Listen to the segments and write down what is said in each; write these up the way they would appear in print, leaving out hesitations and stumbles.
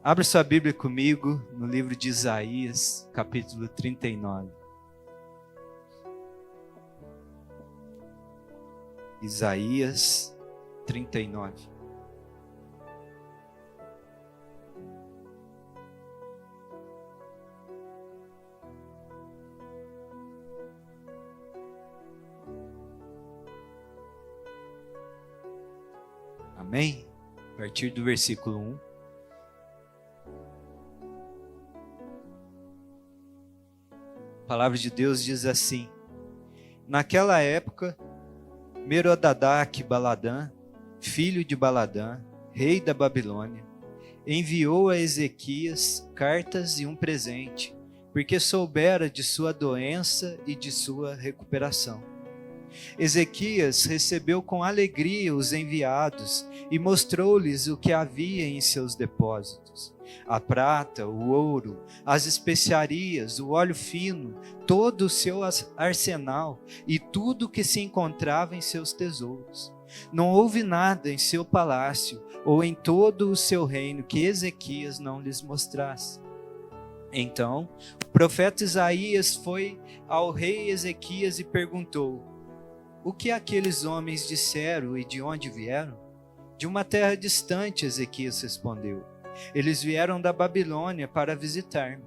Abra sua Bíblia comigo no livro de Isaías, capítulo 39. Isaías 39. Amém? A partir do versículo 1. A palavra de Deus diz assim: Naquela época, Merodadaque Baladã, filho de Baladã, rei da Babilônia, enviou a Ezequias cartas e um presente, porque soubera de sua doença e de sua recuperação. Ezequias recebeu com alegria os enviados e mostrou-lhes o que havia em seus depósitos: a prata, o ouro, as especiarias, o óleo fino, todo o seu arsenal e tudo o que se encontrava em seus tesouros. Não houve nada em seu palácio ou em todo o seu reino que Ezequias não lhes mostrasse. Então, o profeta Isaías foi ao rei Ezequias e perguntou: O que aqueles homens disseram e de onde vieram? De uma terra distante, Ezequias respondeu. Eles vieram da Babilônia para visitar-me.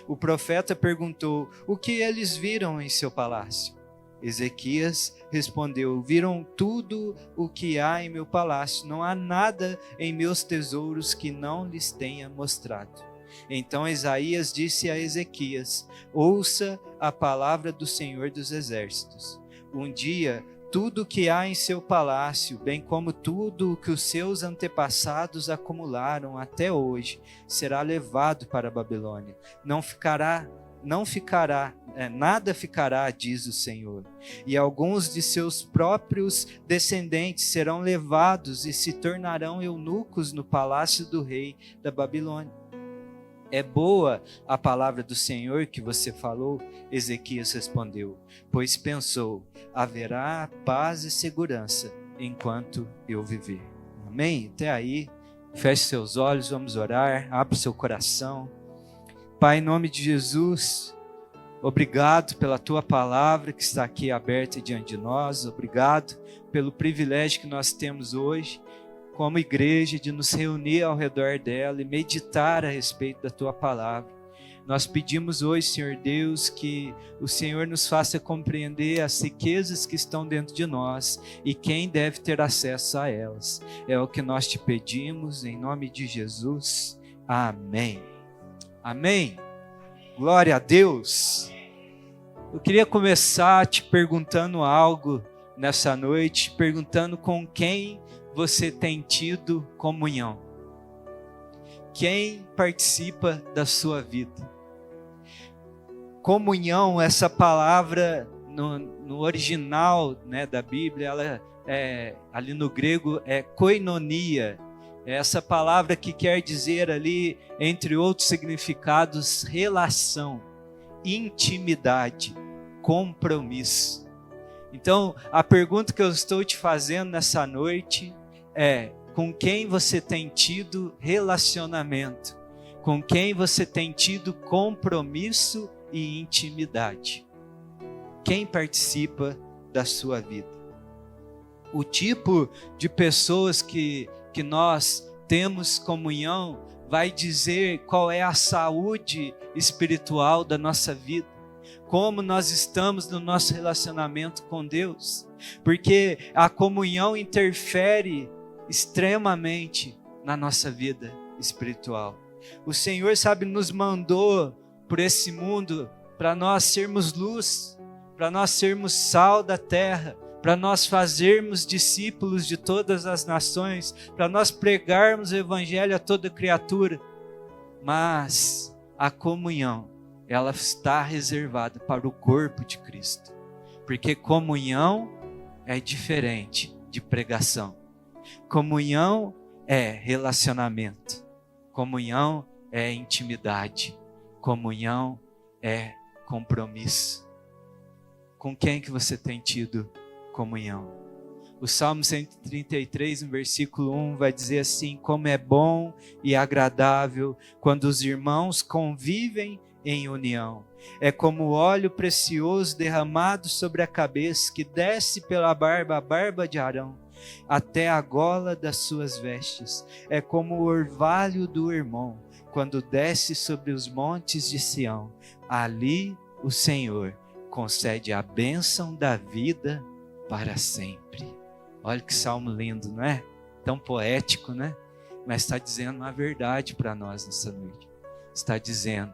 O profeta perguntou: O que eles viram em seu palácio? Ezequias respondeu: Viram tudo o que há em meu palácio. Não há nada em meus tesouros que não lhes tenha mostrado. Então Isaías disse a Ezequias: Ouça a palavra do Senhor dos Exércitos. Um dia, tudo o que há em seu palácio, bem como tudo o que os seus antepassados acumularam até hoje, será levado para a Babilônia. Nada ficará, diz o Senhor. E alguns de seus próprios descendentes serão levados e se tornarão eunucos no palácio do rei da Babilônia. É boa a palavra do Senhor que você falou? Ezequias respondeu, pois pensou: haverá paz e segurança enquanto eu viver. Amém? Até aí, feche seus olhos, vamos orar, abra seu coração. Pai, em nome de Jesus, obrigado pela tua palavra que está aqui aberta diante de nós, obrigado pelo privilégio que nós temos hoje como igreja, de nos reunir ao redor dela e meditar a respeito da Tua Palavra. Nós pedimos hoje, Senhor Deus, que o Senhor nos faça compreender as riquezas que estão dentro de nós e quem deve ter acesso a elas. É o que nós te pedimos, em nome de Jesus. Amém. Amém. Glória a Deus. Eu queria começar te perguntando algo nessa noite, perguntando com quem você tem tido comunhão? Quem participa da sua vida? Comunhão, essa palavra no original, né, da Bíblia, ela ali no grego é koinonia. É essa palavra que quer dizer ali, entre outros significados, relação, intimidade, compromisso. Então, a pergunta que eu estou te fazendo nessa noite é: com quem você tem tido relacionamento? Com quem você tem tido compromisso e intimidade? Quem participa da sua vida? O tipo de pessoas que nós temos comunhão vai dizer qual é a saúde espiritual da nossa vida, como nós estamos no nosso relacionamento com Deus, porque a comunhão interfere extremamente na nossa vida espiritual. O Senhor, sabe, nos mandou por esse mundo para nós sermos luz, para nós sermos sal da terra, para nós fazermos discípulos de todas as nações, para nós pregarmos o evangelho a toda criatura. Mas a comunhão, ela está reservada para o corpo de Cristo, porque comunhão é diferente de pregação. Comunhão é relacionamento, comunhão é intimidade, comunhão é compromisso. Com quem que você tem tido comunhão? O Salmo 133, no versículo 1, vai dizer assim: como é bom e agradável quando os irmãos convivem em união. É como óleo precioso derramado sobre a cabeça, que desce pela barba, a barba de Arão, até a gola das suas vestes. É como o orvalho do irmão, quando desce sobre os montes de Sião. Ali o Senhor concede a bênção da vida para sempre. Olha que salmo lindo, não é? Tão poético, né? Mas está dizendo uma verdade para nós nessa noite. Está dizendo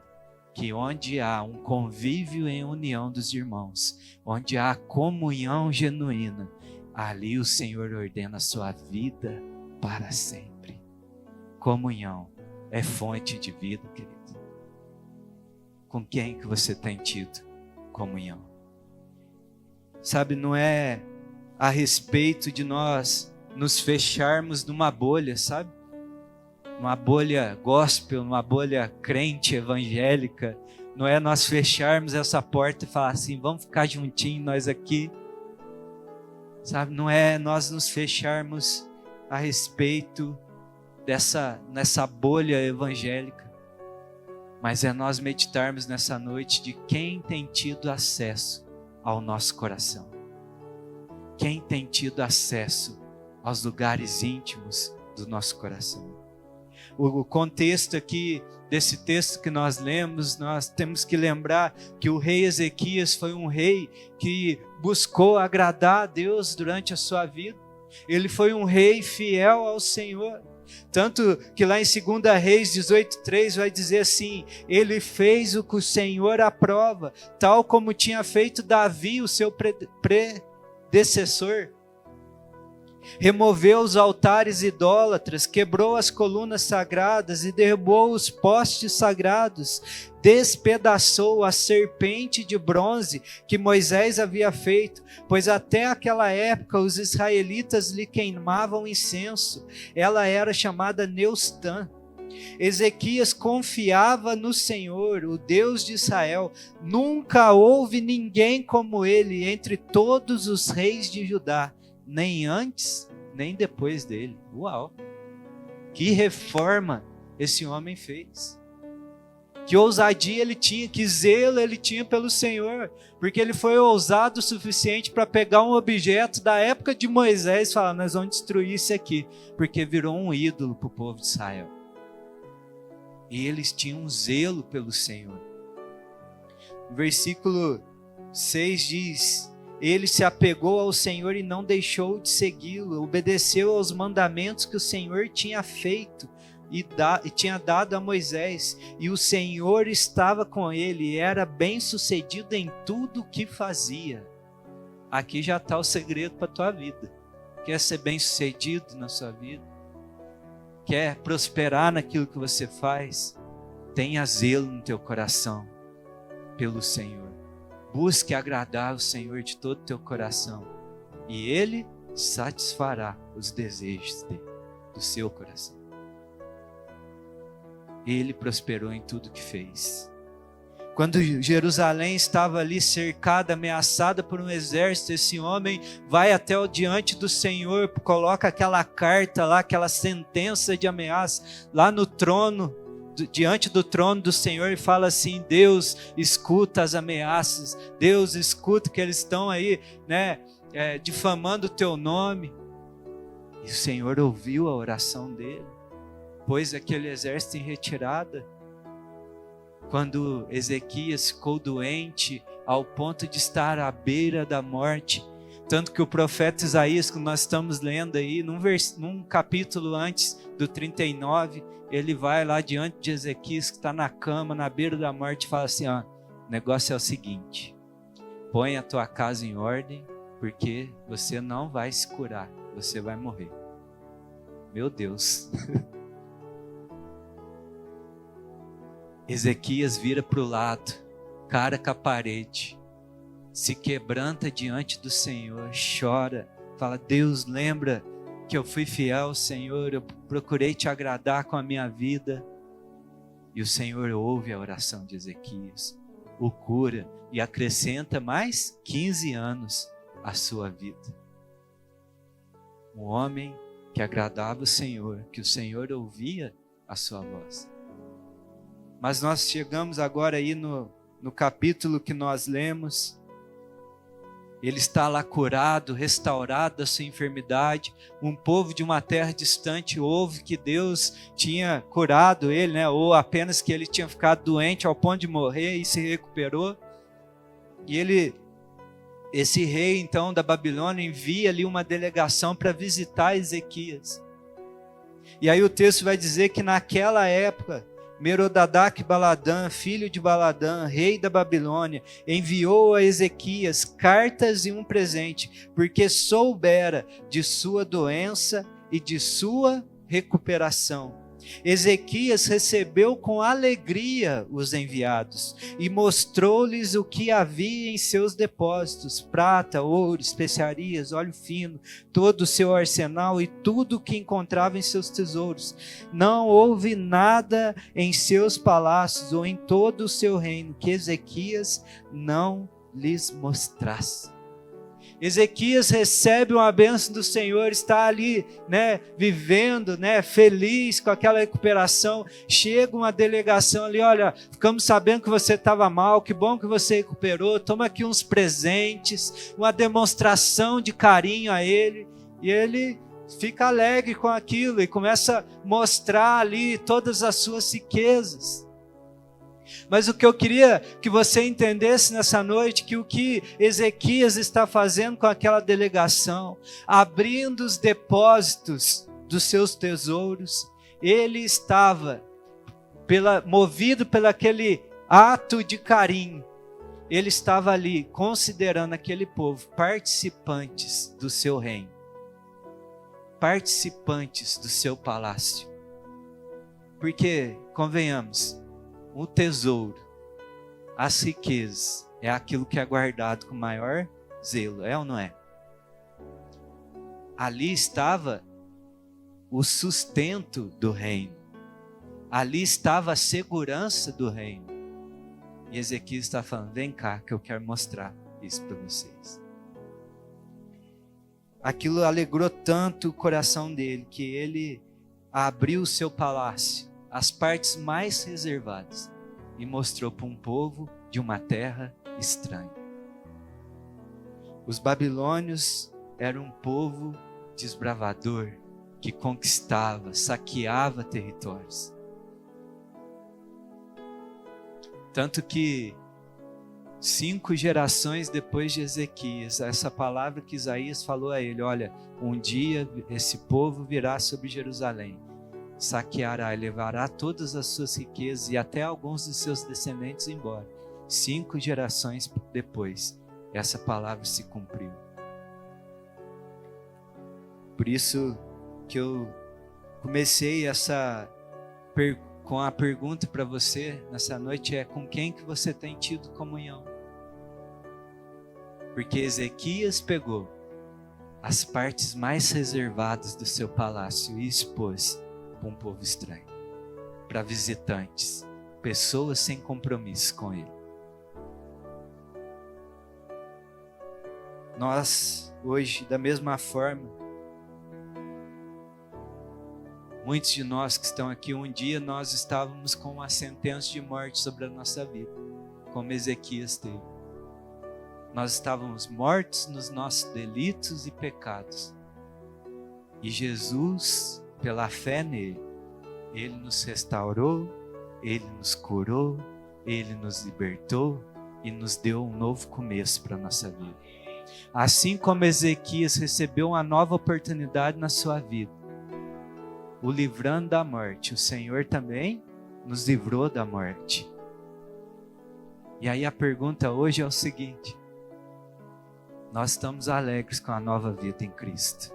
que onde há um convívio em união dos irmãos, onde há comunhão genuína, ali o Senhor ordena a sua vida para sempre. Comunhão é fonte de vida, querido. Com quem que você tem tido comunhão? Sabe, não é a respeito de nós nos fecharmos numa bolha, sabe? Uma bolha gospel, uma bolha crente, evangélica. Não é nós fecharmos essa porta e falar assim, vamos ficar juntinhos nós aqui. Sabe, não é nós nos fecharmos a respeito nessa bolha evangélica. Mas é nós meditarmos nessa noite de quem tem tido acesso ao nosso coração. Quem tem tido acesso aos lugares íntimos do nosso coração. O contexto aqui desse texto que nós lemos, nós temos que lembrar que o rei Ezequias foi um rei que buscou agradar a Deus durante a sua vida. Ele foi um rei fiel ao Senhor. Tanto que lá em 2 Reis 18:3 vai dizer assim: ele fez o que o Senhor aprova, tal como tinha feito Davi, o seu predecessor. Removeu os altares idólatras, quebrou as colunas sagradas e derrubou os postes sagrados, despedaçou a serpente de bronze que Moisés havia feito, pois até aquela época os israelitas lhe queimavam incenso. Ela era chamada Neustã. Ezequias confiava no Senhor, o Deus de Israel. Nunca houve ninguém como ele entre todos os reis de Judá, nem antes, nem depois dele. Uau! Que reforma esse homem fez. Que ousadia ele tinha, que zelo ele tinha pelo Senhor, porque ele foi ousado o suficiente para pegar um objeto da época de Moisés e falar, nós vamos destruir isso aqui, porque virou um ídolo para o povo de Israel. E eles tinham um zelo pelo Senhor. O versículo 6 diz: ele se apegou ao Senhor e não deixou de segui-lo, obedeceu aos mandamentos que o Senhor tinha feito e tinha dado a Moisés, e o Senhor estava com ele, e era bem sucedido em tudo o que fazia. Aqui já está o segredo para a tua vida. Quer ser bem sucedido na sua vida? Quer prosperar naquilo que você faz? Tenha zelo no teu coração pelo Senhor. Busque agradar o Senhor de todo o teu coração, e Ele satisfará os desejos do seu coração. Ele prosperou em tudo que fez. Quando Jerusalém estava ali cercada, ameaçada por um exército, esse homem vai até diante do Senhor, coloca aquela carta lá, aquela sentença de ameaça lá no trono, diante do trono do Senhor, e fala assim: Deus escuta as ameaças, Deus escuta que eles estão aí, né, difamando o teu nome. E o Senhor ouviu a oração dele, pôs aquele exército em retirada. Quando Ezequias ficou doente ao ponto de estar à beira da morte, tanto que o profeta Isaías, que nós estamos lendo aí, num capítulo antes do 39, ele vai lá diante de Ezequias, que está na cama, na beira da morte, e fala assim: ó, o negócio é o seguinte, põe a tua casa em ordem, porque você não vai se curar, você vai morrer. Meu Deus! Ezequias vira para o lado, cara com a parede, se quebranta diante do Senhor, chora, fala: Deus, lembra que eu fui fiel ao Senhor, eu procurei te agradar com a minha vida. E o Senhor ouve a oração de Ezequias, o cura e acrescenta mais 15 anos à sua vida. um homem que agradava o Senhor, que o Senhor ouvia a sua voz. Mas nós chegamos agora aí no capítulo que nós lemos. Ele está lá curado, restaurado da sua enfermidade. Um povo de uma terra distante ouve que Deus tinha curado ele, né? Ou apenas que ele tinha ficado doente ao ponto de morrer e se recuperou. E esse rei então da Babilônia envia ali uma delegação para visitar Ezequias. E aí o texto vai dizer que naquela época, Merodadac-Baladã, filho de Baladã, rei da Babilônia, enviou a Ezequias cartas e um presente, porque soubera de sua doença e de sua recuperação. Ezequias recebeu com alegria os enviados e mostrou-lhes o que havia em seus depósitos: prata, ouro, especiarias, óleo fino, todo o seu arsenal e tudo o que encontrava em seus tesouros. Não houve nada em seus palácios ou em todo o seu reino que Ezequias não lhes mostrasse. Ezequias recebe uma bênção do Senhor, está ali, né, vivendo, né, feliz com aquela recuperação. Chega uma delegação ali: olha, ficamos sabendo que você estava mal, que bom que você recuperou, toma aqui uns presentes, uma demonstração de carinho a ele. E ele fica alegre com aquilo e começa a mostrar ali todas as suas riquezas. Mas o que eu queria que você entendesse nessa noite, que o que Ezequias está fazendo com aquela delegação, abrindo os depósitos dos seus tesouros, ele estava, movido pelo aquele ato de carinho, ele estava ali considerando aquele povo participantes do seu reino, participantes do seu palácio. Porque, convenhamos, o tesouro, as riquezas, é aquilo que é guardado com maior zelo, é ou não é? Ali estava o sustento do reino, ali estava a segurança do reino. E Ezequias está falando: vem cá que eu quero mostrar isso para vocês. Aquilo alegrou tanto o coração dele, que ele abriu o seu palácio, as partes mais reservadas, e mostrou para um povo de uma terra estranha. Os babilônios eram um povo desbravador, que conquistava, saqueava territórios. Tanto que 5 gerações depois de Ezequias, essa palavra que Isaías falou a ele: olha, um dia esse povo virá sobre Jerusalém, saqueará e levará todas as suas riquezas e até alguns de seus descendentes embora. 5 gerações depois, essa palavra se cumpriu. Por isso que eu comecei com a pergunta para você nessa noite: é com quem que você tem tido comunhão? Porque Ezequias pegou as partes mais reservadas do seu palácio e expôs para um povo estranho, para visitantes, pessoas sem compromisso com ele. Nós, hoje, da mesma forma, muitos de nós que estão aqui, um dia nós estávamos com uma sentença de morte sobre a nossa vida, como Ezequias teve. Nós estávamos mortos nos nossos delitos e pecados. E Jesus, pela fé nele, ele nos restaurou, ele nos curou, ele nos libertou e nos deu um novo começo para a nossa vida. Assim como Ezequias recebeu uma nova oportunidade na sua vida, o livrando da morte, o Senhor também nos livrou da morte. E aí a pergunta hoje é o seguinte: nós estamos alegres com a nova vida em Cristo?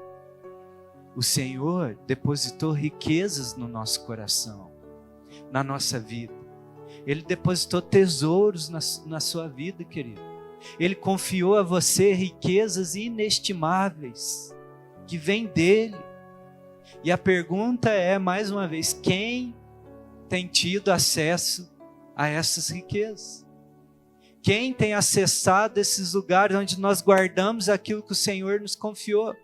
O Senhor depositou riquezas no nosso coração, na nossa vida. Ele depositou tesouros na sua vida, querido. Ele confiou a você riquezas inestimáveis, que vêm dele. E a pergunta é, mais uma vez, quem tem tido acesso a essas riquezas? Quem tem acessado esses lugares onde nós guardamos aquilo que o Senhor nos confiou?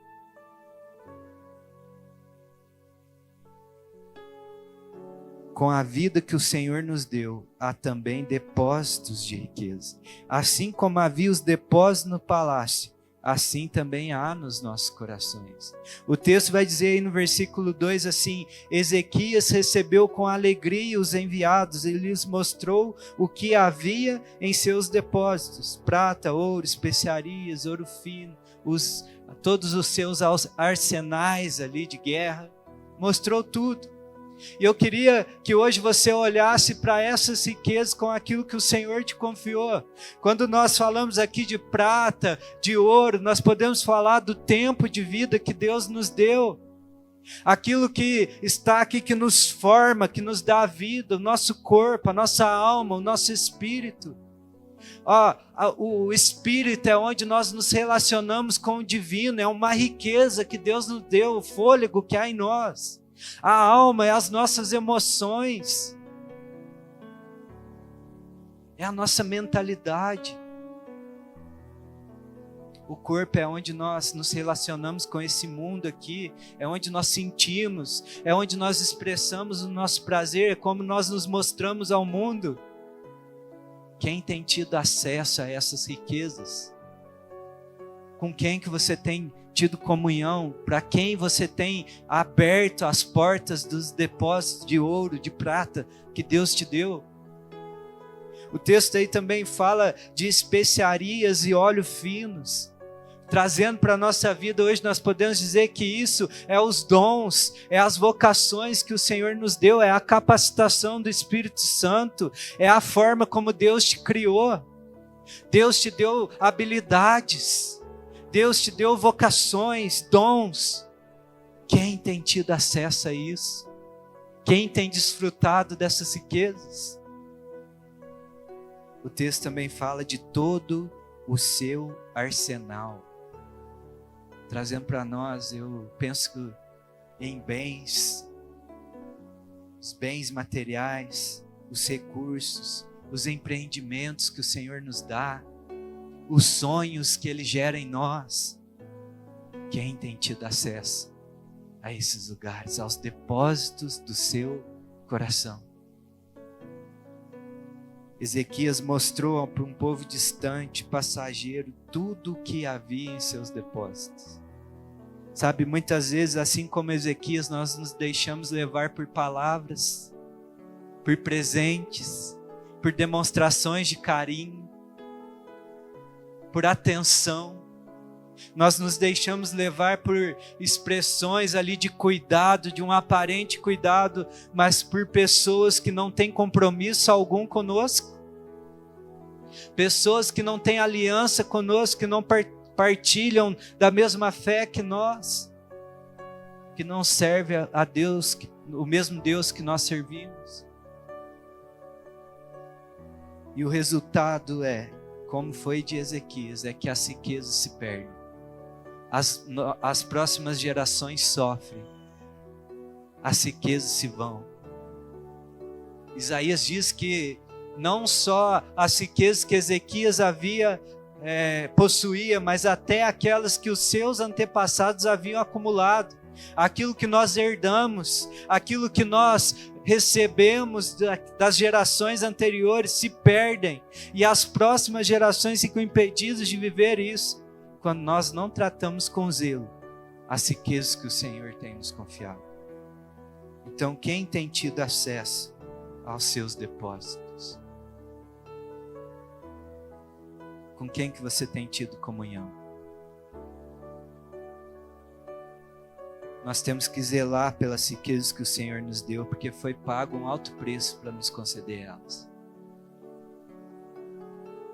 com a vida que o Senhor nos deu, há também depósitos de riqueza. Assim como havia os depósitos no palácio, assim também há nos nossos corações. O texto vai dizer aí no versículo 2 assim: Ezequias recebeu com alegria os enviados e lhes mostrou o que havia em seus depósitos: prata, ouro, especiarias, ouro fino, todos os seus arsenais ali de guerra. Mostrou tudo. E eu queria que hoje você olhasse para essas riquezas com aquilo que o Senhor te confiou. Quando nós falamos aqui de prata, de ouro, nós podemos falar do tempo de vida que Deus nos deu. Aquilo que está aqui, que nos forma, que nos dá a vida, o nosso corpo, a nossa alma, o nosso espírito. O espírito é onde nós nos relacionamos com o divino, é uma riqueza que Deus nos deu, o fôlego que há em nós. A alma é as nossas emoções, é a nossa mentalidade. O corpo é onde nós nos relacionamos com esse mundo aqui, é onde nós sentimos, é onde nós expressamos o nosso prazer, é como nós nos mostramos ao mundo. Quem tem tido acesso a essas riquezas? Com quem que você tem tido comunhão? Para quem você tem aberto as portas dos depósitos de ouro, de prata que Deus te deu? O texto aí também fala de especiarias e óleos finos, trazendo para a nossa vida hoje. Nós podemos dizer que isso é os dons, é as vocações que o Senhor nos deu, é a capacitação do Espírito Santo, é a forma como Deus te criou. Deus te deu habilidades, Deus te deu vocações, dons. Quem tem tido acesso a isso? Quem tem desfrutado dessas riquezas? O texto também fala de todo o seu arsenal, trazendo para nós, eu penso que em bens, os bens materiais, os recursos, os empreendimentos que o Senhor nos dá, os sonhos que Ele gera em nós. Quem tem tido acesso a esses lugares, aos depósitos do seu coração? Ezequias mostrou para um povo distante, passageiro, tudo o que havia em seus depósitos. Sabe, muitas vezes, assim como Ezequias, nós nos deixamos levar por palavras, por presentes, por demonstrações de carinho, por atenção. Nós nos deixamos levar por expressões ali de cuidado, de um aparente cuidado, mas por pessoas que não têm compromisso algum conosco, pessoas que não têm aliança conosco, que não partilham da mesma fé que nós, que não servem a Deus, o mesmo Deus que nós servimos. E o resultado é, como foi de Ezequias, é que as riquezas se perdem. As próximas gerações sofrem, as riquezas se vão. Isaías diz que não só as riquezas que Ezequias possuía, mas até aquelas que os seus antepassados haviam acumulado. Aquilo que nós herdamos, aquilo que nós recebemos das gerações anteriores se perdem, e as próximas gerações ficam impedidas de viver isso, quando nós não tratamos com zelo as riquezas que o Senhor tem nos confiado. Então, quem tem tido acesso aos seus depósitos? Com quem que você tem tido comunhão? Nós temos que zelar pelas riquezas que o Senhor nos deu, porque foi pago um alto preço para nos conceder elas.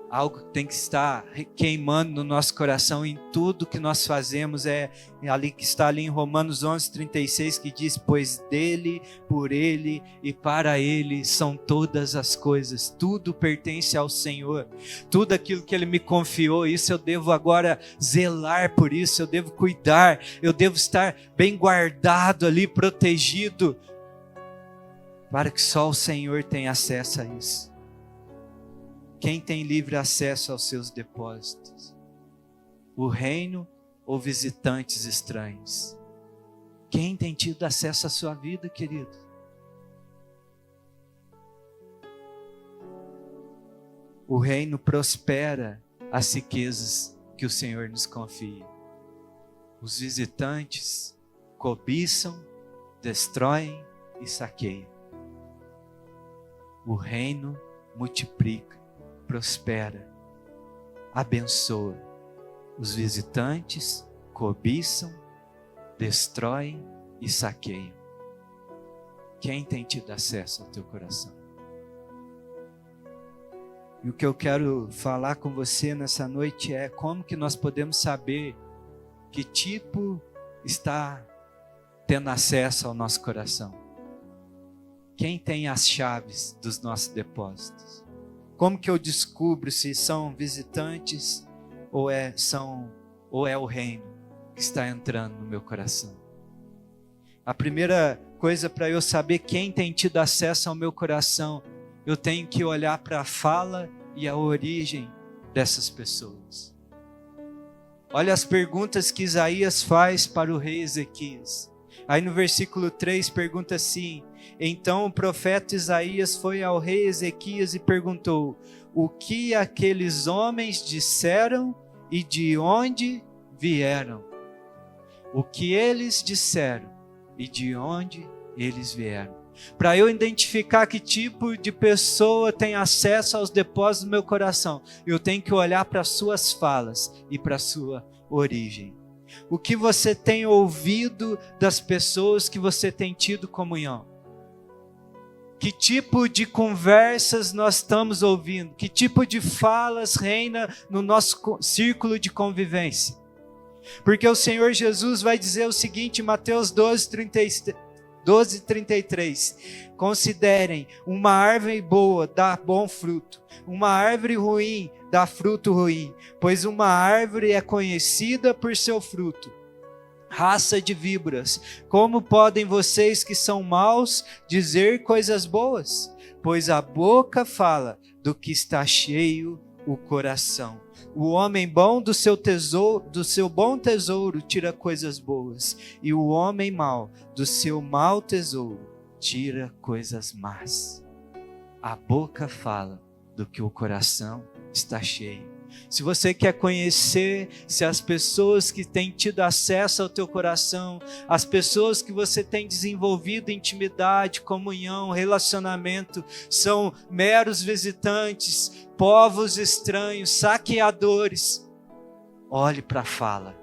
Algo que tem que estar queimando no nosso coração em tudo que nós fazemos, ali que está ali em Romanos 11:36, que diz: pois dele, por ele e para ele são todas as coisas, tudo pertence ao Senhor, tudo aquilo que Ele me confiou, isso eu devo agora zelar por isso, eu devo cuidar, eu devo estar bem guardado ali, protegido, para que só o Senhor tenha acesso a isso. Quem tem livre acesso aos seus depósitos? O reino ou visitantes estranhos? Quem tem tido acesso à sua vida, querido? O reino prospera as riquezas que o Senhor nos confia. Os visitantes cobiçam, destroem e saqueiam. O reino multiplica, prospera, abençoa. Os visitantes cobiçam, destroem e saqueiam. Quem tem tido acesso ao teu coração? E o que eu quero falar com você nessa noite é como que nós podemos saber que tipo está tendo acesso ao nosso coração. Quem tem as chaves dos nossos depósitos? Como que eu descubro se são visitantes ou é o reino que está entrando no meu coração? A primeira coisa para eu saber quem tem tido acesso ao meu coração, eu tenho que olhar para a fala e a origem dessas pessoas. Olha as perguntas que Isaías faz para o rei Ezequias. Aí no versículo 3 pergunta assim: então o profeta Isaías foi ao rei Ezequias e perguntou: o que aqueles homens disseram e de onde vieram? O que eles disseram e de onde eles vieram? Para eu identificar que tipo de pessoa tem acesso aos depósitos do meu coração, eu tenho que olhar para as suas falas e para a sua origem. O que você tem ouvido das pessoas que você tem tido comunhão? Que tipo de conversas nós estamos ouvindo? Que tipo de falas reina no nosso círculo de convivência? Porque o Senhor Jesus vai dizer o seguinte em Mateus 12:33. Considerem, uma árvore boa dá bom fruto, uma árvore ruim dá fruto ruim, pois uma árvore é conhecida por seu fruto. Raça de víboras, como podem vocês que são maus dizer coisas boas? Pois a boca fala do que está cheio o coração. O homem bom do seu bom tesouro tira coisas boas, e o homem mau do seu mau tesouro tira coisas más. A boca fala do que o coração está cheio. Se você quer conhecer se as pessoas que têm tido acesso ao teu coração, as pessoas que você tem desenvolvido intimidade, comunhão, relacionamento, são meros visitantes, povos estranhos, saqueadores, olhe para a fala,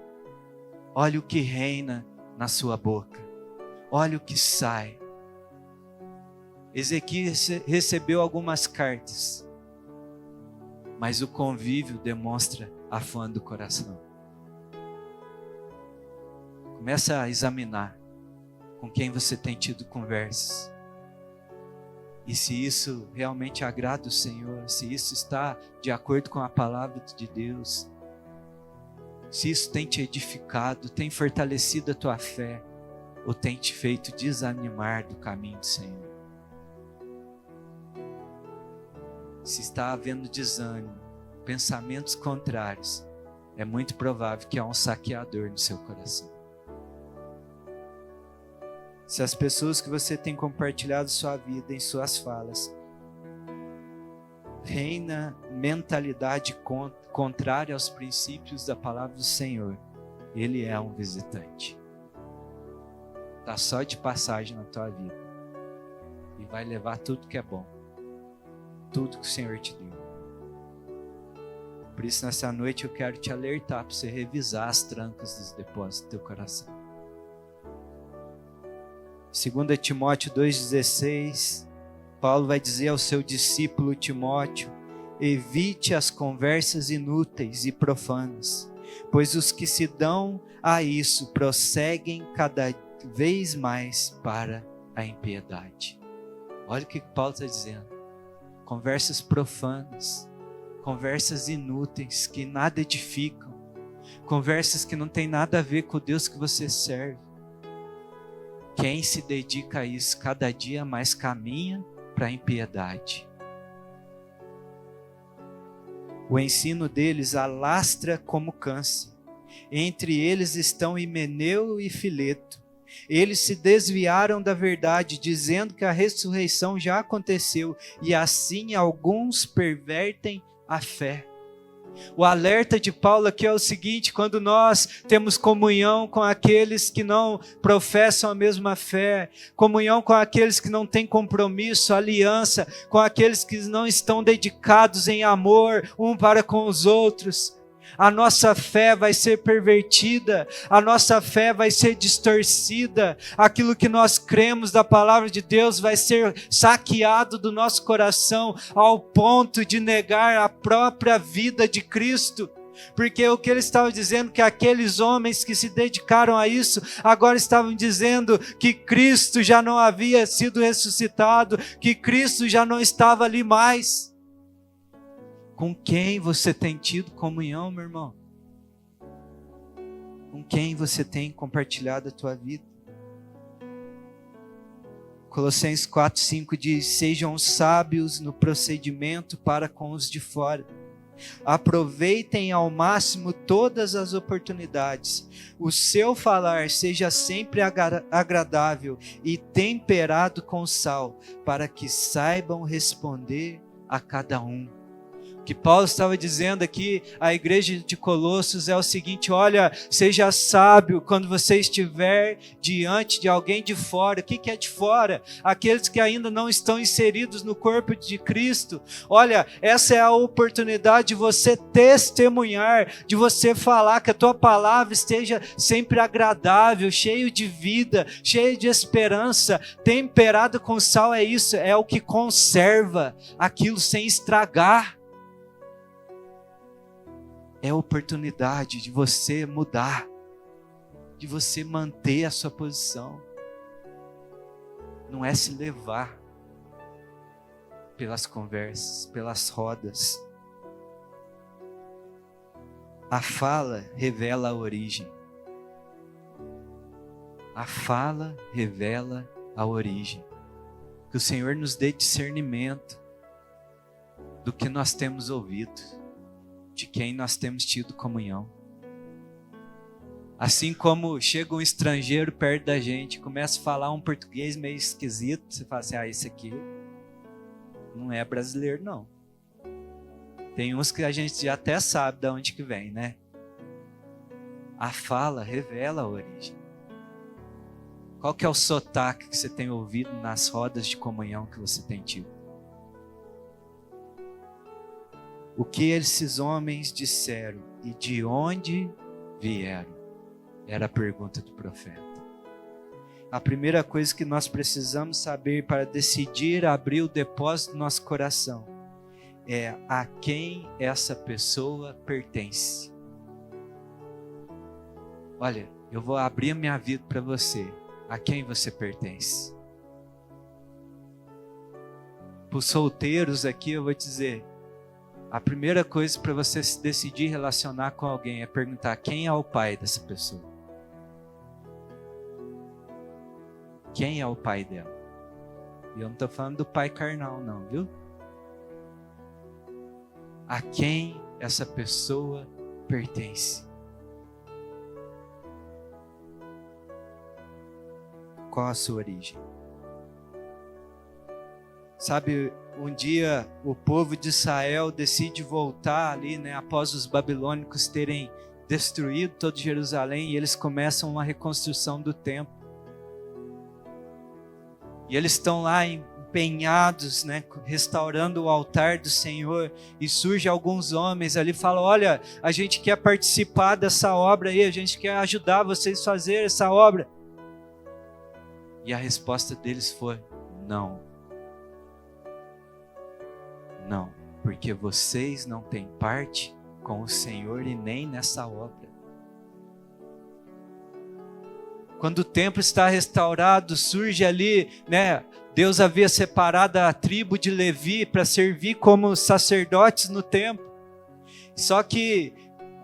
olhe o que reina na sua boca, olhe o que sai. Ezequias recebeu algumas cartas, mas o convívio demonstra a fã do coração. Começa a examinar com quem você tem tido conversas. E se isso realmente agrada o Senhor, se isso está de acordo com a palavra de Deus, se isso tem te edificado, tem fortalecido a tua fé, ou tem te feito desanimar do caminho do Senhor. Se está havendo desânimo, pensamentos contrários, é muito provável que há um saqueador no seu coração. Se as pessoas que você tem compartilhado sua vida em suas falas, reina mentalidade contrária aos princípios da palavra do Senhor, ele é um visitante. Está só de passagem na tua vida e vai levar tudo que é bom, tudo que o Senhor te deu. Por isso, nessa noite eu quero te alertar para você revisar as trancas dos depósitos do teu coração. 2 Timóteo 2,16, Paulo vai dizer ao seu discípulo Timóteo: evite as conversas inúteis e profanas, pois os que se dão a isso prosseguem cada vez mais para a impiedade. Olha o que Paulo está dizendo. Conversas profanas, conversas inúteis que nada edificam, conversas que não tem nada a ver com o Deus que você serve. Quem se dedica a isso cada dia mais caminha para a impiedade. O ensino deles alastra como câncer. Entre eles estão Himeneu e Fileto. Eles se desviaram da verdade, dizendo que a ressurreição já aconteceu, e assim alguns pervertem a fé. O alerta de Paulo aqui é o seguinte: quando nós temos comunhão com aqueles que não professam a mesma fé, comunhão com aqueles que não têm compromisso, aliança, com aqueles que não estão dedicados em amor um para com os outros, a nossa fé vai ser pervertida, a nossa fé vai ser distorcida, aquilo que nós cremos da palavra de Deus vai ser saqueado do nosso coração ao ponto de negar a própria vida de Cristo. Porque o que ele estava dizendo, que aqueles homens que se dedicaram a isso, agora estavam dizendo que Cristo já não havia sido ressuscitado, que Cristo já não estava ali mais. Com quem você tem tido comunhão, meu irmão? Com quem você tem compartilhado a tua vida? Colossenses 4:5 diz: sejam sábios no procedimento para com os de fora. Aproveitem ao máximo todas as oportunidades. O seu falar seja sempre agradável e temperado com sal, para que saibam responder a cada um. O que Paulo estava dizendo aqui à igreja de Colossos é o seguinte: olha, seja sábio quando você estiver diante de alguém de fora. O que é de fora? Aqueles que ainda não estão inseridos no corpo de Cristo. Olha, essa é a oportunidade de você testemunhar, de você falar, que a tua palavra esteja sempre agradável, cheio de vida, cheio de esperança, temperado com sal. É isso, é o que conserva aquilo sem estragar. É a oportunidade de você mudar, de você manter a sua posição. Não é se levar pelas conversas, pelas rodas. A fala revela a origem. A fala revela a origem. Que o Senhor nos dê discernimento do que nós temos ouvido, de quem nós temos tido comunhão. Assim como chega um estrangeiro perto da gente, começa a falar um português meio esquisito, você fala assim: esse aqui não é brasileiro não. Tem uns que a gente já até sabe de onde que vem, né? A fala revela a origem. Qual que é o sotaque que você tem ouvido nas rodas de comunhão que você tem tido? O que esses homens disseram e de onde vieram? Era a pergunta do profeta. A primeira coisa que nós precisamos saber para decidir abrir o depósito do nosso coração é a quem essa pessoa pertence. Olha, eu vou abrir a minha vida para você. A quem você pertence? Para os solteiros aqui eu vou dizer: a primeira coisa para você se decidir relacionar com alguém é perguntar quem é o pai dessa pessoa. Quem é o pai dela? E eu não estou falando do pai carnal não, viu? A quem essa pessoa pertence? Qual a sua origem? Sabe, um dia o povo de Israel decide voltar ali, né, após os babilônicos terem destruído todo Jerusalém, e eles começam uma reconstrução do templo. E eles estão lá empenhados, né, restaurando o altar do Senhor, e surgem alguns homens ali e falam: olha, a gente quer participar dessa obra aí, a gente quer ajudar vocês a fazer essa obra. E a resposta deles foi: não. Não, porque vocês não têm parte com o Senhor e nem nessa obra. Quando o templo está restaurado, surge ali, né? Deus havia separado a tribo de Levi para servir como sacerdotes no templo. Só que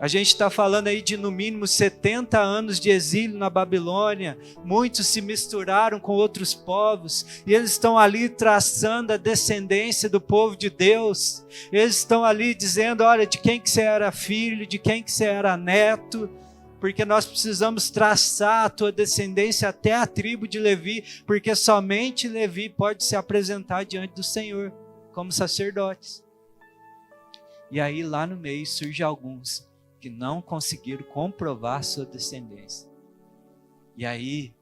a gente está falando aí de no mínimo 70 anos de exílio na Babilônia. Muitos se misturaram com outros povos. E eles estão ali traçando a descendência do povo de Deus. Eles estão ali dizendo: olha, de quem que você era filho, de quem que você era neto. Porque nós precisamos traçar a tua descendência até a tribo de Levi. Porque somente Levi pode se apresentar diante do Senhor como sacerdotes. E aí lá no meio surge alguns que não conseguiram comprovar sua descendência. E aí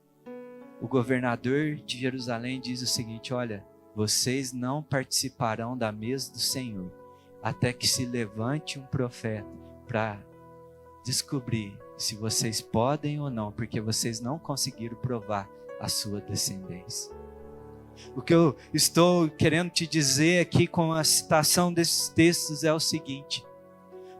o governador de Jerusalém diz o seguinte: olha, vocês não participarão da mesa do Senhor até que se levante um profeta para descobrir se vocês podem ou não, porque vocês não conseguiram provar a sua descendência. O que eu estou querendo te dizer aqui com a citação desses textos é o seguinte: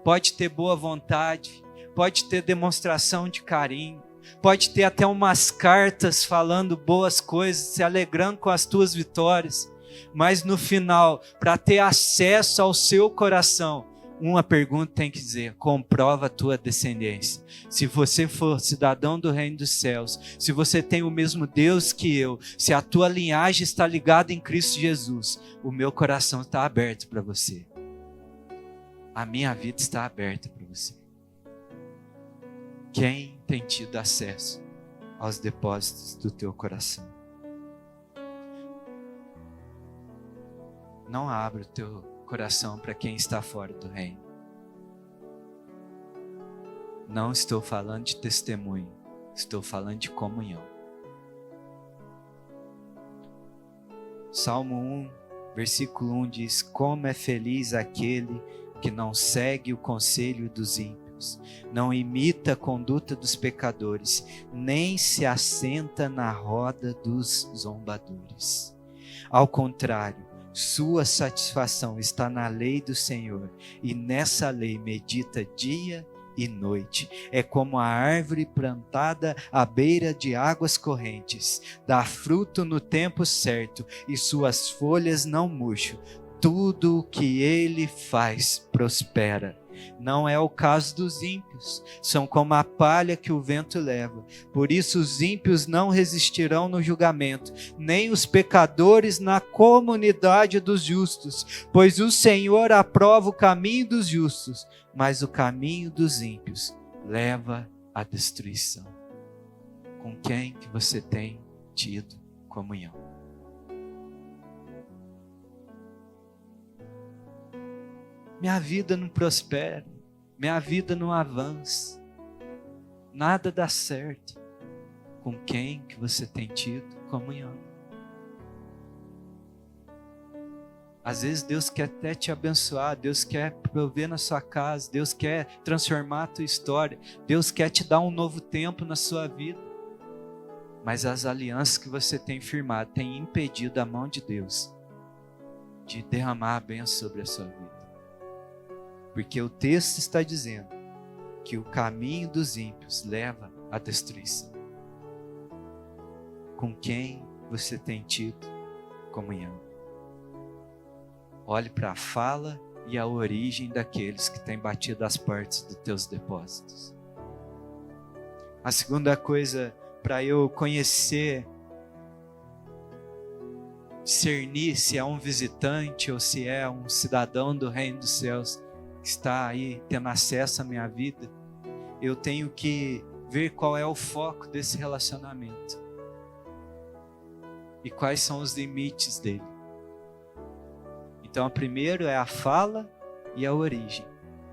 pode ter boa vontade, pode ter demonstração de carinho, pode ter até umas cartas falando boas coisas, se alegrando com as tuas vitórias, mas no final, para ter acesso ao seu coração, uma pergunta tem que dizer: comprova a tua descendência. Se você for cidadão do reino dos céus, se você tem o mesmo Deus que eu, se a tua linhagem está ligada em Cristo Jesus, o meu coração está aberto para você. A minha vida está aberta para você. Quem tem tido acesso aos depósitos do teu coração? Não abra o teu coração para quem está fora do reino. Não estou falando de testemunho, estou falando de comunhão. Salmo 1, versículo 1 diz: como é feliz aquele que não segue o conselho dos ímpios, não imita a conduta dos pecadores, nem se assenta na roda dos zombadores. Ao contrário, sua satisfação está na lei do Senhor, e nessa lei medita dia e noite. É como a árvore plantada à beira de águas correntes, dá fruto no tempo certo, e suas folhas não murcham. Tudo o que ele faz prospera. Não é o caso dos ímpios, são como a palha que o vento leva. Por isso os ímpios não resistirão no julgamento, nem os pecadores na comunidade dos justos, pois o Senhor aprova o caminho dos justos, mas o caminho dos ímpios leva à destruição. Com quem que você tem tido comunhão? Minha vida não prospera, minha vida não avança, nada dá certo. Com quem que você tem tido comunhão? Às vezes Deus quer até te abençoar, Deus quer prover na sua casa, Deus quer transformar a tua história, Deus quer te dar um novo tempo na sua vida. Mas as alianças que você tem firmado têm impedido a mão de Deus de derramar a bênção sobre a sua vida. Porque o texto está dizendo que o caminho dos ímpios leva à destruição. Com quem você tem tido comunhão? Olhe para a fala e a origem daqueles que têm batido as portas dos teus depósitos. A segunda coisa para eu conhecer, discernir se é um visitante ou se é um cidadão do reino dos céus, está aí tendo acesso à minha vida, eu tenho que ver qual é o foco desse relacionamento e quais são os limites dele. Então, o primeiro é a fala e a origem.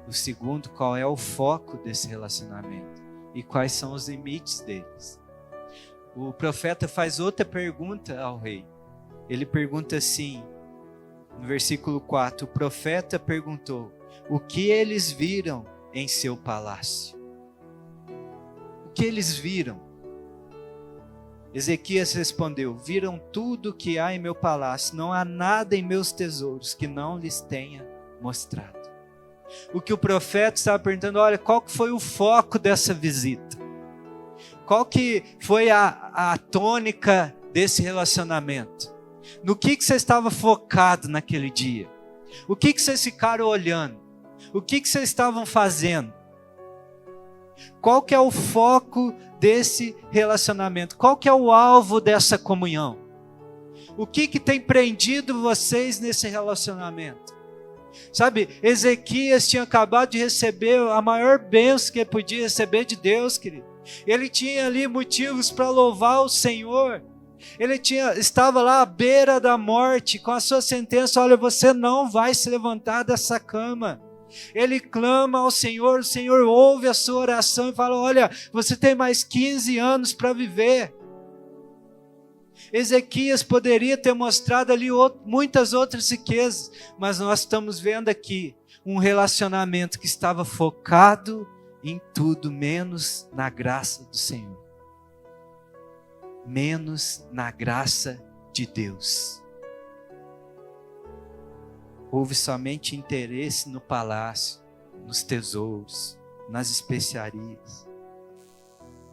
O segundo, qual é o foco desse relacionamento e quais são os limites deles. O profeta faz outra pergunta ao rei. Ele pergunta assim, no versículo 4, o profeta perguntou: o que eles viram em seu palácio? O que eles viram? Ezequias respondeu: viram tudo que há em meu palácio, não há nada em meus tesouros que não lhes tenha mostrado. O que o profeta estava perguntando: olha, qual que foi o foco dessa visita? Qual que foi a tônica desse relacionamento? No que você estava focado naquele dia? O que vocês ficaram olhando? O que vocês estavam fazendo? Qual que é o foco desse relacionamento? Qual que é o alvo dessa comunhão? O que tem prendido vocês nesse relacionamento? Sabe, Ezequias tinha acabado de receber a maior bênção que ele podia receber de Deus, querido. Ele tinha ali motivos para louvar o Senhor. Ele estava lá à beira da morte, com a sua sentença: olha, você não vai se levantar dessa cama. Ele clama ao Senhor, o Senhor ouve a sua oração e fala: olha, você tem mais 15 anos para viver. Ezequias poderia ter mostrado ali muitas outras riquezas, mas nós estamos vendo aqui um relacionamento que estava focado em tudo menos na graça do Senhor, menos na graça de Deus. Houve somente interesse no palácio, nos tesouros, nas especiarias.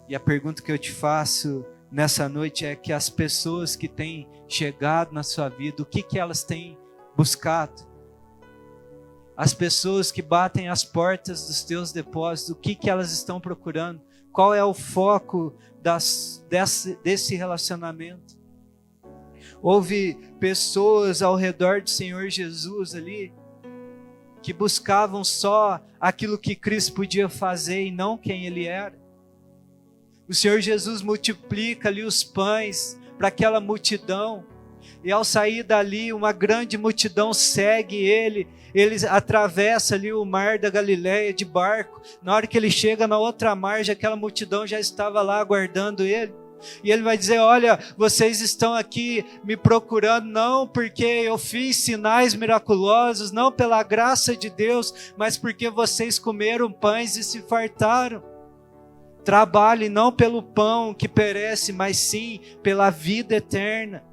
E a pergunta que eu te faço nessa noite é que as pessoas que têm chegado na sua vida, o que elas têm buscado? As pessoas que batem as portas dos teus depósitos, o que elas estão procurando? Qual é o foco desse relacionamento? Houve pessoas ao redor do Senhor Jesus ali, que buscavam só aquilo que Cristo podia fazer e não quem Ele era. O Senhor Jesus multiplica ali os pães para aquela multidão, e ao sair dali, uma grande multidão segue Ele atravessa ali o mar da Galileia de barco. Na hora que Ele chega na outra margem, aquela multidão já estava lá aguardando Ele. E Ele vai dizer: olha, vocês estão aqui me procurando não porque eu fiz sinais miraculosos, não pela graça de Deus, mas porque vocês comeram pães e se fartaram. Trabalhe não pelo pão que perece, mas sim pela vida eterna.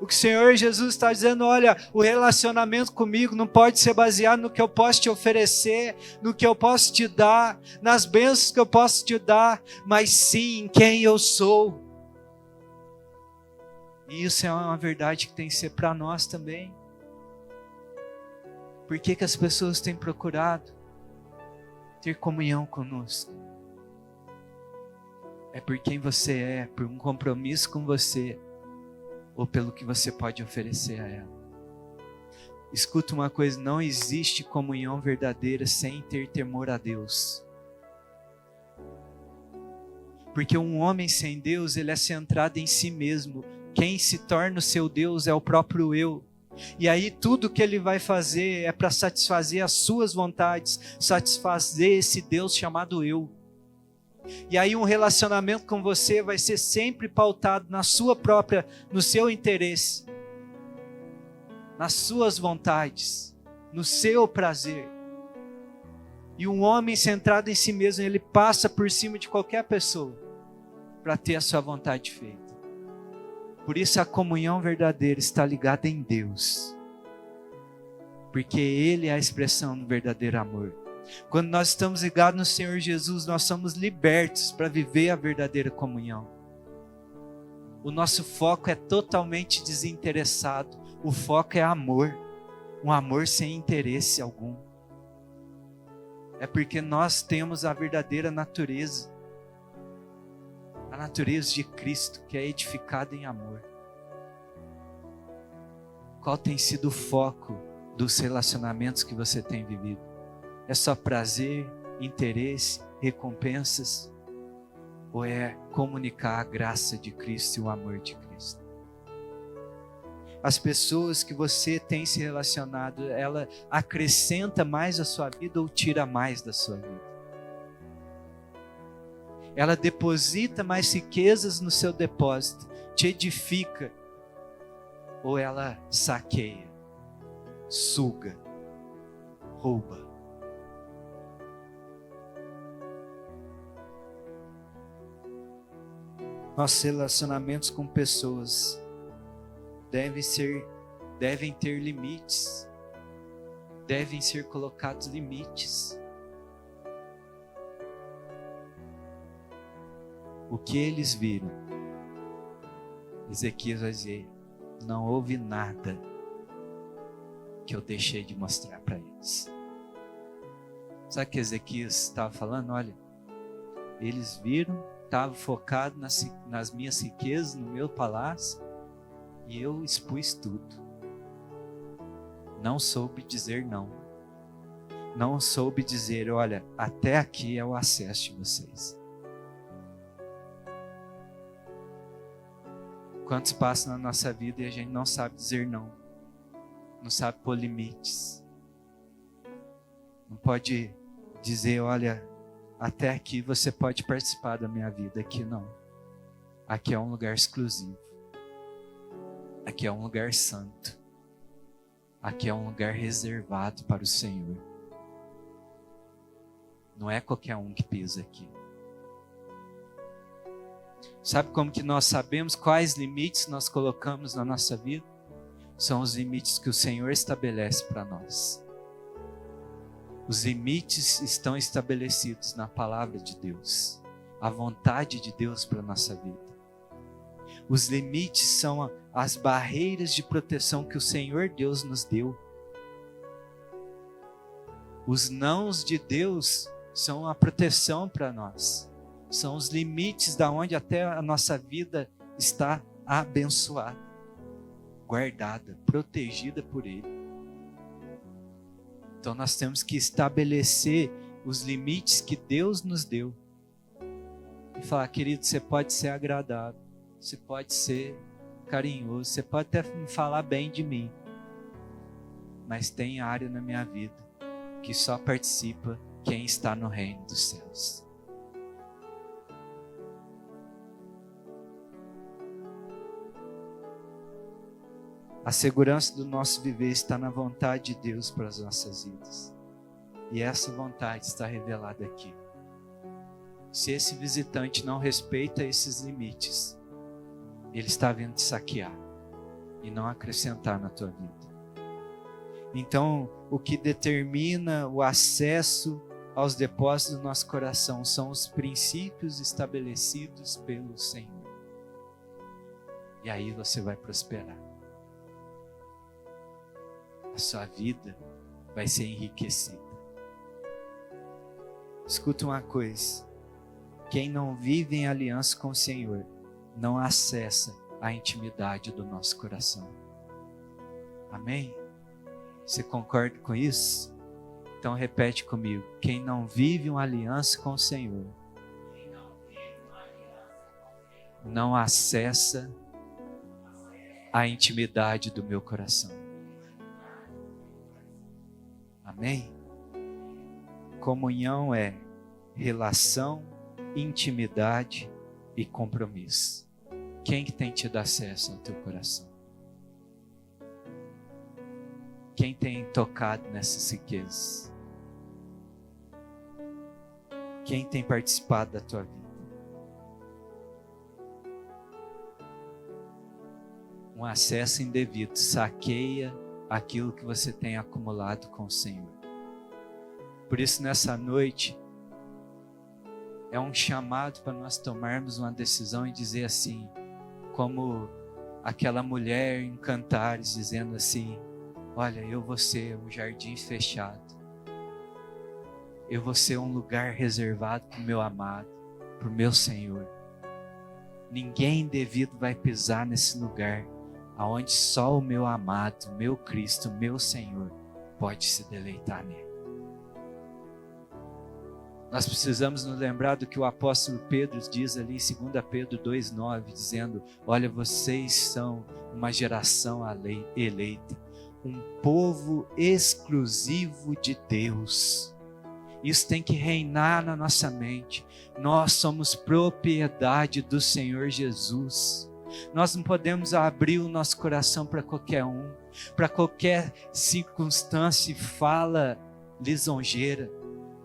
O que o Senhor Jesus está dizendo: olha, o relacionamento comigo não pode ser baseado no que eu posso te oferecer, no que eu posso te dar, nas bênçãos que eu posso te dar, mas sim em quem eu sou. E isso é uma verdade que tem que ser para nós também. Por que as pessoas têm procurado ter comunhão conosco? É por quem você é, por um compromisso com você, ou pelo que você pode oferecer a ela. Escuta uma coisa: não existe comunhão verdadeira sem ter temor a Deus. Porque um homem sem Deus, ele é centrado em si mesmo. Quem se torna o seu Deus é o próprio eu. E aí tudo que ele vai fazer é para satisfazer as suas vontades, satisfazer esse Deus chamado eu. E aí um relacionamento com você vai ser sempre pautado no seu interesse, nas suas vontades, no seu prazer. E um homem centrado em si mesmo, ele passa por cima de qualquer pessoa para ter a sua vontade feita. Por isso a comunhão verdadeira está ligada em Deus, porque Ele é a expressão do verdadeiro amor. Quando nós estamos ligados no Senhor Jesus, nós somos libertos para viver a verdadeira comunhão. O nosso foco é totalmente desinteressado. O foco é amor. Um amor sem interesse algum. É porque nós temos a verdadeira natureza. A natureza de Cristo, que é edificada em amor. Qual tem sido o foco dos relacionamentos que você tem vivido? É só prazer, interesse, recompensas? Ou é comunicar a graça de Cristo e o amor de Cristo? As pessoas que você tem se relacionado, ela acrescenta mais a sua vida ou tira mais da sua vida? Ela deposita mais riquezas no seu depósito, te edifica, ou ela saqueia, suga, rouba? Nossos relacionamentos com pessoas devem ter limites, devem ser colocados limites. O que eles viram, Ezequias vai dizer: não houve nada que eu deixei de mostrar para eles. Sabe o que Ezequias estava falando? Olha, eles viram, estavam focados nas minhas riquezas, no meu palácio, e eu expus tudo. Não soube dizer não. Não soube dizer: olha, até aqui é o acesso de vocês. Quantos passam na nossa vida e a gente não sabe dizer não, não sabe pôr limites, Não pode dizer, olha, até aqui você pode participar da minha vida. Aqui não. Aqui é um lugar exclusivo. Aqui é um lugar santo. Aqui é um lugar reservado para o Senhor. Não é qualquer um que pisa aqui. Sabe como que nós sabemos quais limites nós colocamos na nossa vida? São os limites que o Senhor estabelece para nós. Os limites estão estabelecidos na palavra de Deus. A vontade de Deus para a nossa vida. Os limites são as barreiras de proteção que o Senhor Deus nos deu. Os nãos de Deus são a proteção para nós. São os limites da onde até a nossa vida está abençoada, guardada, protegida por Ele. Então nós temos que estabelecer os limites que Deus nos deu. E falar, querido, você pode ser agradável, você pode ser carinhoso, você pode até me falar bem de mim. Mas tem área na minha vida que só participa quem está no reino dos céus. A segurança do nosso viver está na vontade de Deus para as nossas vidas. E essa vontade está revelada aqui. Se esse visitante não respeita esses limites, ele está vindo te saquear e não acrescentar na tua vida. Então, o que determina o acesso aos depósitos do nosso coração são os princípios estabelecidos pelo Senhor. E aí você vai prosperar. A sua vida vai ser enriquecida. Escuta uma coisa: quem não vive em aliança com o Senhor não acessa a intimidade do nosso coração. Amém? Você concorda com isso? Então repete comigo: quem não vive uma aliança com o Senhor não acessa a intimidade do meu coração. Amém? Comunhão é relação, intimidade e compromisso. Quem que tem tido acesso ao teu coração? Quem tem tocado nessas riquezas? Quem tem participado da tua vida? Um acesso indevido saqueia aquilo que você tem acumulado com o Senhor. Por isso, nessa noite, é um chamado para nós tomarmos uma decisão e dizer assim, como aquela mulher em Cantares, dizendo assim: olha, eu vou ser um jardim fechado. Eu vou ser um lugar reservado para o meu amado, para o meu Senhor. Ninguém indevido vai pisar nesse lugar, aonde só o meu amado, o meu Cristo, o meu Senhor pode se deleitar nele. Nós precisamos nos lembrar do que o apóstolo Pedro diz ali em 2 Pedro 2,9, dizendo: olha, vocês são uma geração eleita, um povo exclusivo de Deus. Isso tem que reinar na nossa mente. Nós somos propriedade do Senhor Jesus. Nós não podemos abrir o nosso coração para qualquer um, para qualquer circunstância e fala lisonjeira.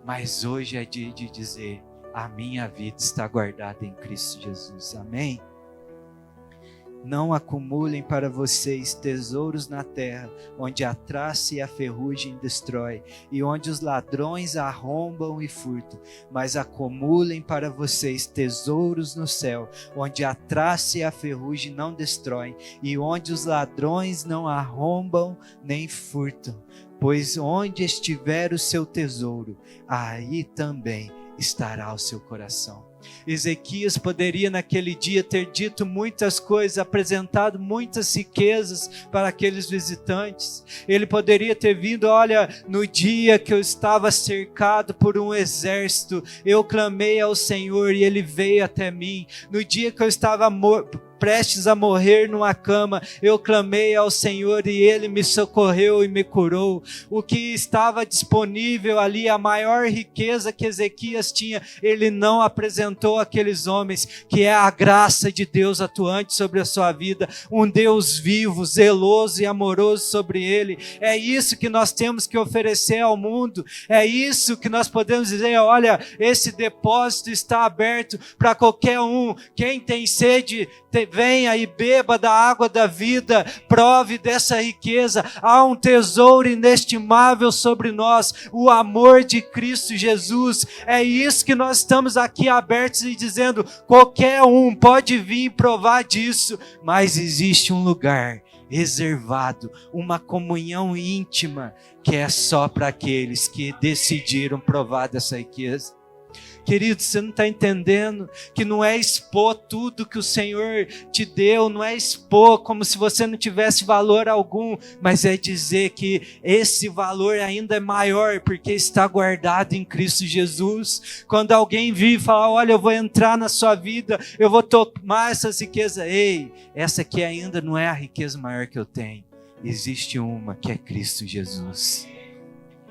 Mas hoje é dia de dizer: a minha vida está guardada em Cristo Jesus. Amém? Não acumulem para vocês tesouros na terra, onde a traça e a ferrugem destrói, e onde os ladrões arrombam e furtam. Mas acumulem para vocês tesouros no céu, onde a traça e a ferrugem não destroem, e onde os ladrões não arrombam nem furtam. Pois onde estiver o seu tesouro, aí também estará o seu coração. Ezequias poderia naquele dia ter dito muitas coisas, apresentado muitas riquezas para aqueles visitantes. Ele poderia ter vindo: olha, no dia que eu estava cercado por um exército, eu clamei ao Senhor e Ele veio até mim. No dia que eu estava prestes a morrer numa cama, eu clamei ao Senhor e Ele me socorreu e me curou. O que estava disponível ali, a maior riqueza que Ezequias tinha, ele não apresentou àqueles homens, que é a graça de Deus atuante sobre a sua vida, um Deus vivo, zeloso e amoroso sobre ele. É isso que nós temos que oferecer ao mundo, é isso que nós podemos dizer: olha, esse depósito está aberto para qualquer um. Quem tem sede, venha e beba da água da vida, prove dessa riqueza. Há um tesouro inestimável sobre nós, o amor de Cristo Jesus. É isso que nós estamos aqui abertos e dizendo: qualquer um pode vir provar disso, mas existe um lugar reservado, uma comunhão íntima que é só para aqueles que decidiram provar dessa riqueza. Querido, você não está entendendo que não é expor tudo que o Senhor te deu, não é expor como se você não tivesse valor algum, mas é dizer que esse valor ainda é maior, porque está guardado em Cristo Jesus. Quando alguém vir e falar: olha, eu vou entrar na sua vida, eu vou tomar essas riquezas, ei, essa aqui ainda não é a riqueza maior que eu tenho. Existe uma que é Cristo Jesus.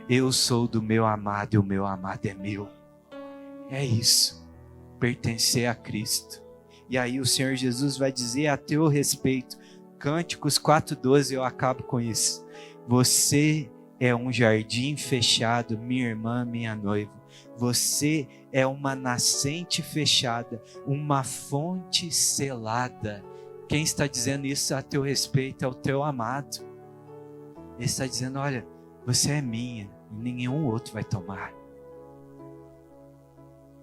Eu sou do meu amado e o meu amado é meu. É isso, pertencer a Cristo. E aí o Senhor Jesus vai dizer a teu respeito, Cânticos 4:12, eu acabo com isso: você é um jardim fechado, minha irmã, minha noiva. Você é uma nascente fechada, uma fonte selada. Quem está dizendo isso a teu respeito é o teu amado. Ele está dizendo: olha, você é minha e nenhum outro vai tomar.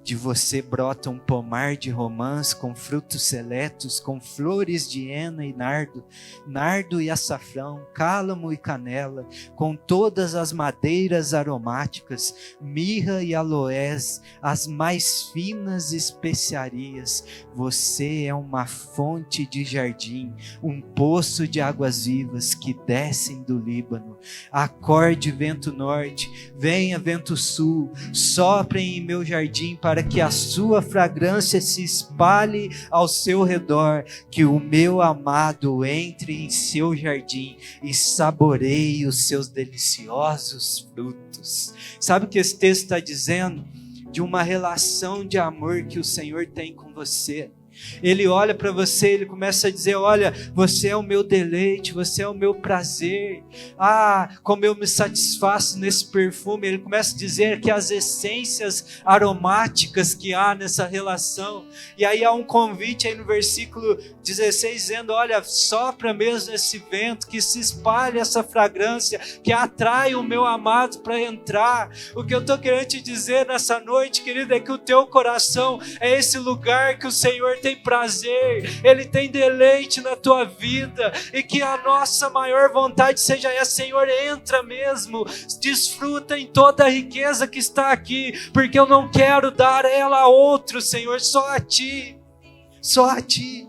De você brota um pomar de romãs com frutos seletos, com flores de hena e nardo e açafrão, cálamo e canela, com todas as madeiras aromáticas, mirra e aloés, as mais finas especiarias. Você é uma fonte de jardim, um poço de águas vivas que descem do Líbano. Acorde vento norte, venha vento sul, soprem em meu jardim para que a sua fragrância se espalhe ao seu redor, que o meu amado entre em seu jardim e saboreie os seus deliciosos frutos. Sabe o que esse texto está dizendo? De uma relação de amor que o Senhor tem com você. Ele olha para você, ele começa a dizer: olha, você é o meu deleite, você é o meu prazer. Como eu me satisfaço nesse perfume. Ele começa a dizer que as essências aromáticas que há nessa relação. E aí há um convite aí no versículo 16 dizendo: olha, sopra mesmo esse vento, que se espalhe essa fragrância, que atrai o meu amado para entrar. O que eu estou querendo te dizer nessa noite, querido, é que o teu coração é esse lugar que o Senhor tem prazer, Ele tem deleite na tua vida, e que a nossa maior vontade seja essa: Senhor, entra mesmo, desfruta em toda a riqueza que está aqui, porque eu não quero dar ela a outro, Senhor, só a Ti, só a Ti.